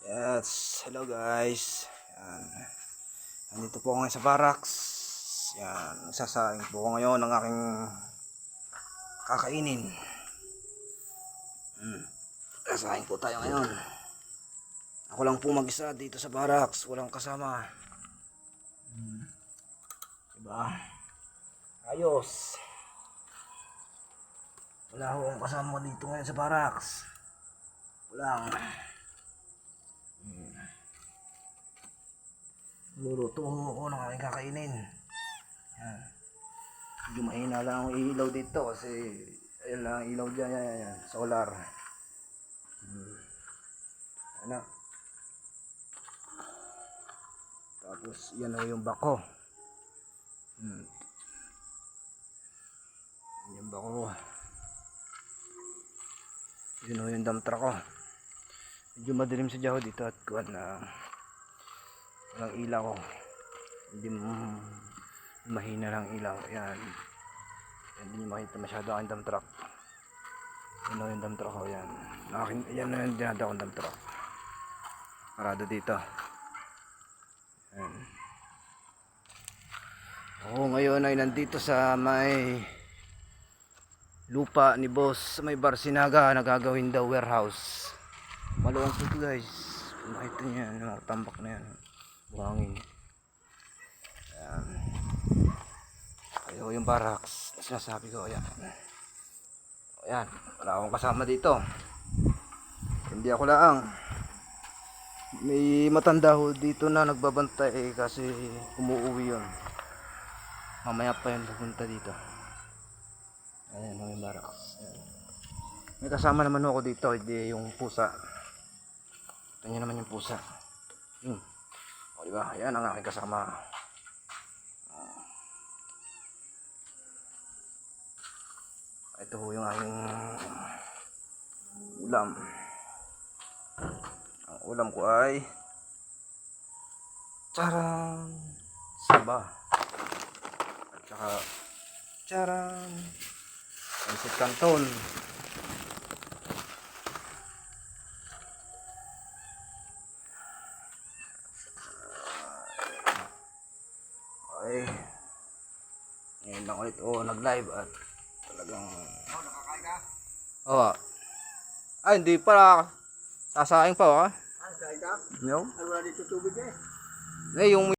Yes, hello guys. Yan. Nandito po ako ngayon sa barracks. Yan, sasaing po ako ngayon ng aking kakainin. Sasaing po tayo ngayon. Ako lang po mag-isa dito sa barracks, walang kasama. Diba? Ayos. Wala akong kasama dito ngayon sa barracks. Walang. Luluto ako ng aking kakainin. Yan. Medyo mahina lang ang ilaw dito kasi ayun lang ang ilaw dyan. Yan. Solar. Ano? Tapos yan o yung bako. Yung bako. Yun o yung dump truck ko. Medyo madilim sa Jaho dito at kuwan na walang ilaw. Hindi mahina lang ilaw. Yan. Hindi nyo makita masyado ang dump truck. Yan o yung dump truck ko. Yan. Yan o yung dinada kong dump truck. Parado dito. Yan. Ako ngayon ay nandito sa may lupa ni boss sa may Barsinaga. Nagagawin daw warehouse. Maluwang po ito guys. Makita nyo yan. Mga tambak na yan. Buhangin. Ayan. Ayaw yung barracks. Sinasabi ko. Ayan. Ayan. Wala akong kasama dito. Hindi ako lang. May matanda ho dito na nagbabantay kasi umuuwi yun. Mamaya pa yun pupunta dito. Ayan yung barracks. Ayan. May kasama naman ako dito. Hindi yung pusa. Ito nyo naman yung pusa. O diba? Ayan ang aking kasama. Ito ho yung aking ulam. Ang ulam ko ay charan saba. At saka charan pansit canton. Okay. Ngayon lang ulit nag live at talagang nakakain ka? Oo. Ay hindi pa. Sasaing pa Sasaing ka? No? Ay wala dito tubig eh. Yung